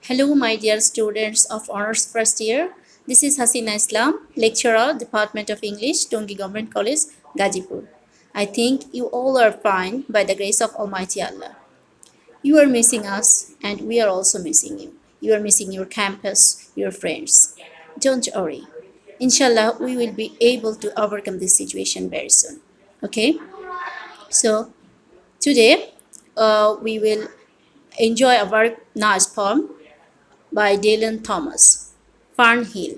Hello, my dear students of Honors First Year. This is Hasina Islam, lecturer, Department of English, Tongi Government College, Gazipur. I think you all are fine by the grace of Almighty Allah. You are missing us, and we are also missing you. You are missing your campus, your friends. Don't worry. Inshallah, we will be able to overcome this situation very soon. Okay? So, today we will enjoy a very nice poem by Dylan Thomas, Fern Hill.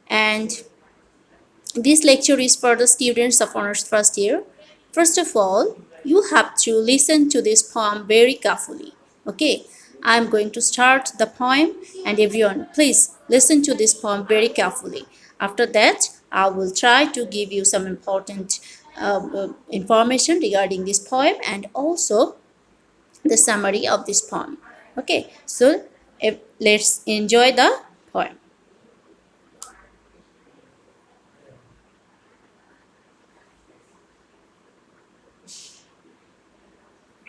And this lecture is for the students of Honors First Year. First of all, you have to listen to this poem very carefully. Okay, I'm going to start the poem, and everyone, please listen to this poem very carefully. After that, I will try to give you some important information regarding this poem and also the summary of this poem. Okay, so let's enjoy the poem.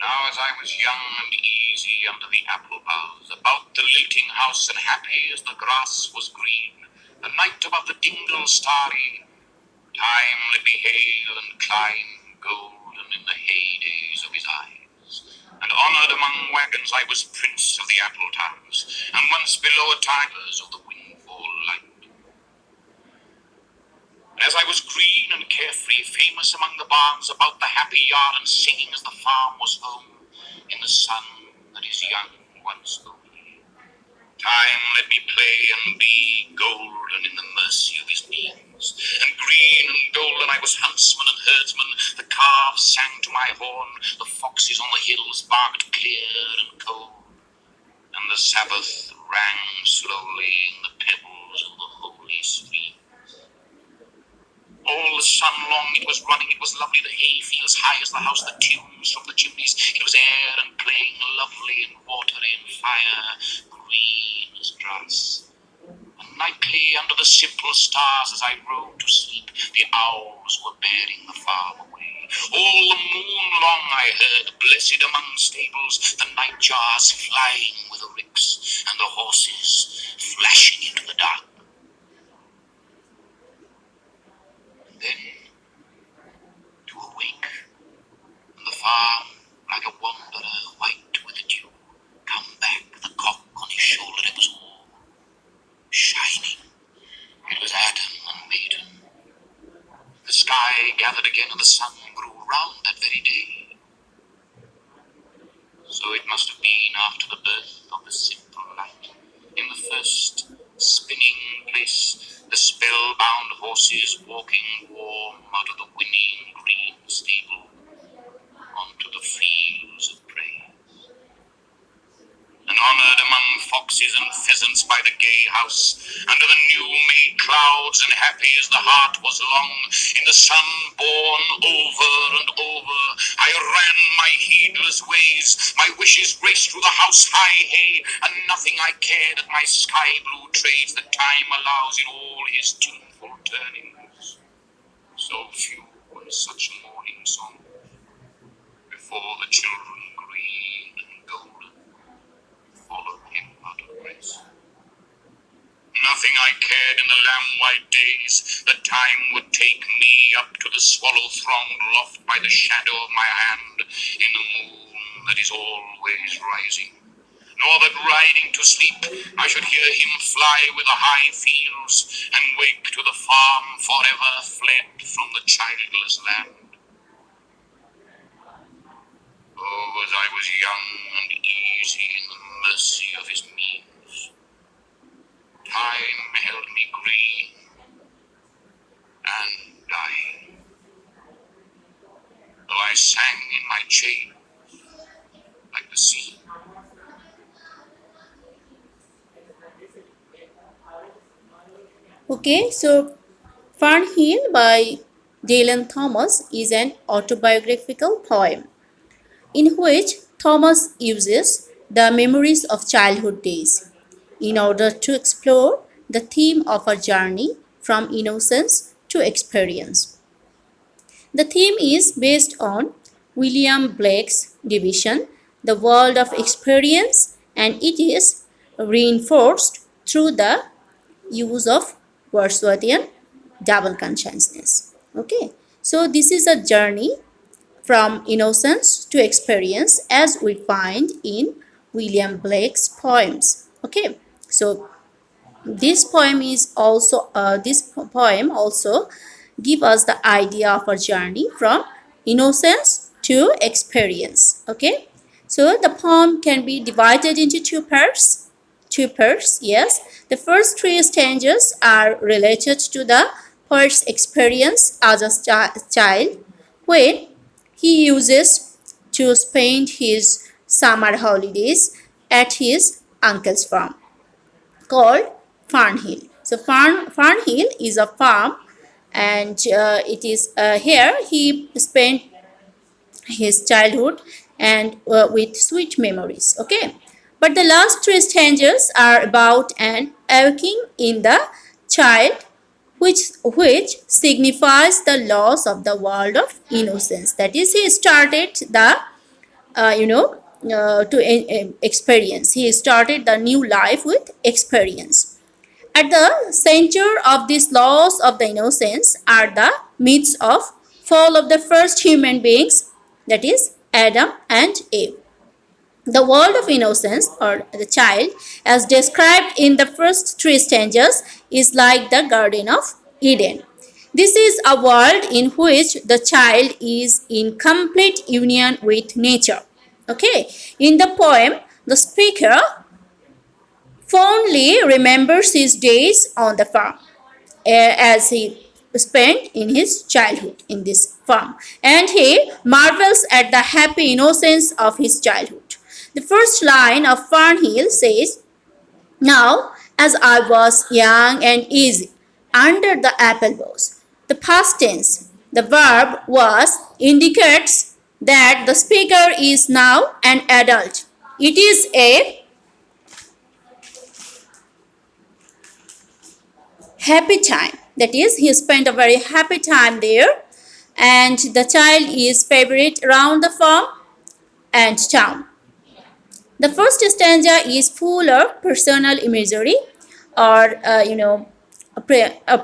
Now as I was young and easy under the apple boughs, about the lilting house, and happy as the grass was green, the night above the dingle starry, time let me hail and climb, golden in the heydays of his eyes. And honoured among wagons I was prince of the apple towns, and once below a tigers of the windfall light. As I was green and carefree, famous among the barns about the happy yard, and singing as the farm was home in the sun that is young once only. Time let me play and be golden in the mercy of his means, and green and golden I was huntsman and herdsman. The calves sang to my horn, the foxes on the hills barked clear and cold, and the Sabbath rang slowly in the pebbles of the holy stream. All the sun long it was running, it was lovely, the hay fields high as the house, the tunes from the chimneys, it was air and playing, lovely and watery and fire, green as grass. And nightly under the simple stars as I rode to sleep, the owls were bearing the farm away. All the moon long I heard, blessed among stables, the nightjars flying with the ricks, and the horses flashing into the dark. Then to awake, and the farm like a wanderer white with the dew, come back, the cock on his shoulder, it was all shining. It was Adam and maiden. The sky gathered again, and the sun grew round that very day. So it must have been after the birth of the simple light, in the first spinning place, the spellbound horses walking warm out of the whinnying green stable onto the fields of praise. And honoured among foxes and pheasants by the gay house, under the new-made clouds, and happy as the heart was long, in the sun born over and over, I ran my heedless ways, my wishes raced through the house high hay, and nothing I cared at my sky-blue trades that time allows in all his tuneful turnings. So few and such morning songs, before the children green and golden followed him out of grace. Nothing I cared in the lamb-white days that time would take me up to the swallow-thronged loft by the shadow of my hand in the moon that is always rising, nor that riding to sleep I should hear him fly with the high fields and wake to the farm forever fled from the childless land. Oh, as I was young and easy in the mercy of his means, time held me green and dying, though I sang in my chain like the sea. Okay, so Fern Hill by Dylan Thomas is an autobiographical poem in which Thomas uses the memories of childhood days in order to explore the theme of a journey from innocence to experience. The theme is based on William Blake's division, The World of Experience, and it is reinforced through the use of Wordsworthian double consciousness. Okay, so this is a journey from innocence to experience as we find in William Blake's poems. Okay, so this poem also give us the idea of a journey from innocence to experience. Okay, so the poem can be divided into two parts. Yes, the first three stanzas are related to the poet's experience as a child when he uses to spend his summer holidays at his uncle's farm called Farnhill. So Farnhill is a farm, and it is here he spent his childhood and with sweet memories. Okay, but the last three stanzas are about an awakening in the child, which signifies the loss of the world of innocence. That is, he started the to experience. He started the new life with experience. At the center of this loss of the innocence are the myths of fall of the first human beings, that is Adam and Eve. The world of innocence, or the child, as described in the first three stanzas, is like the Garden of Eden. This is a world in which the child is in complete union with nature. Okay, in the poem, the speaker fondly remembers his days on the farm as he spent in his childhood in this farm, and he marvels at the happy innocence of his childhood. The first line of Farnhill says, "Now, as I was young and easy under the apple boughs." The past tense, the verb was, indicates that the speaker is now an adult. It is a happy time. That is, he spent a very happy time there, and the child is favorite around the farm and town. The first stanza is full of personal imagery, or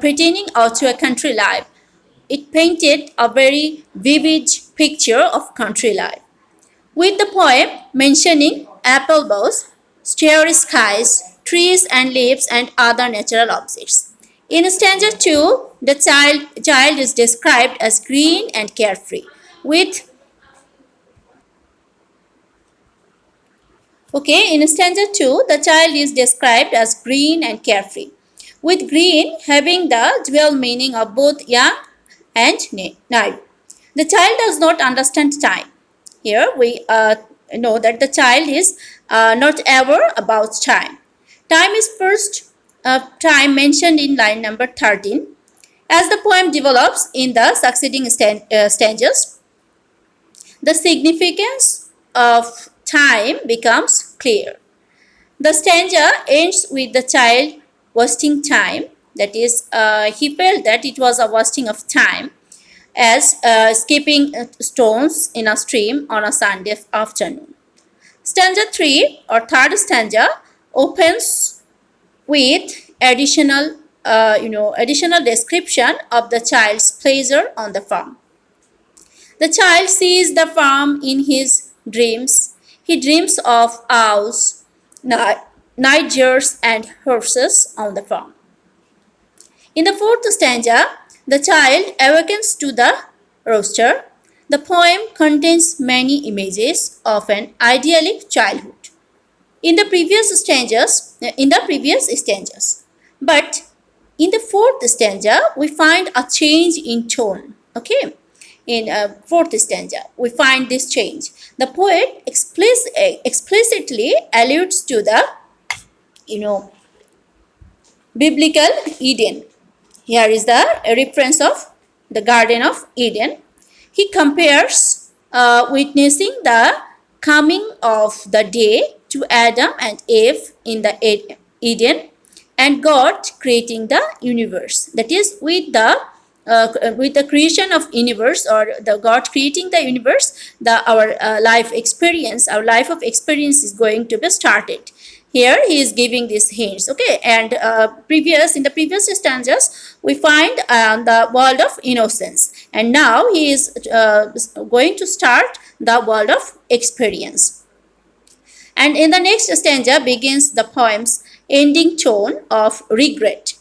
pertaining to a country life. It painted a very vivid picture of country life, with the poem mentioning apple boughs, starry skies, trees and leaves, and other natural objects. In stanza 2, the child is described as green and carefree, with Okay, in stanza 2, the child is described as green and carefree, with green having the dual meaning of both young and naive. The child does not understand time. Here we know that the child is not aware about time. Time is first time mentioned in line number 13. As the poem develops in the succeeding stanzas, the significance of time becomes clear. The stanza ends with the child wasting time. That is, he felt that it was a wasting of time as skipping stones in a stream on a Sunday afternoon. Stanza 3, or third stanza, opens with additional description of the child's pleasure on the farm. The child sees the farm in his dreams. He dreams of owls, nigers, and horses on the farm. In the fourth stanza, the child awakens to the rooster. The poem contains many images of an idyllic childhood in the previous stanzas, but in the fourth stanza, we find a change in tone. Okay, in fourth stanza, we find this change. The poet explicitly alludes to the, biblical Eden. Here is the reference of the Garden of Eden. He compares witnessing the coming of the day to Adam and Eve in the Eden, and God creating the universe. That is, with the creation of universe, or the God creating the universe, our life of experience is going to be started. here he is giving these hints. Okay, and in the previous stanzas we find the world of innocence, and now he is going to start the world of experience. And in the next stanza begins the poem's ending tone of regret.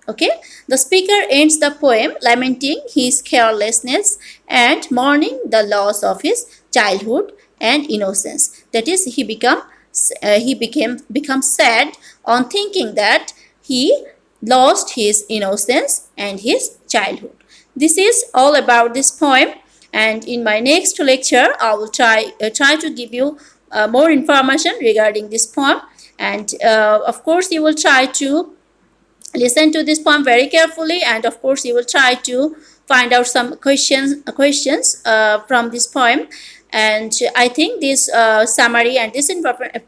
Okay, the speaker ends the poem lamenting his carelessness and mourning the loss of his childhood and innocence. That is, he became sad on thinking that he lost his innocence and his childhood. This is all about this poem, and in my next lecture I will try to give you more information regarding this poem, and of course you will try to listen to this poem very carefully, and of course you will try to find out some questions from this poem. And I think this summary and this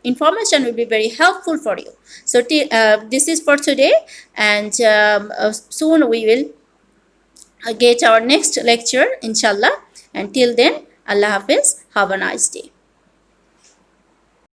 information will be very helpful for you. So this is for today, and soon we will get our next lecture inshallah. Until then, Allah Hafiz, have a nice day.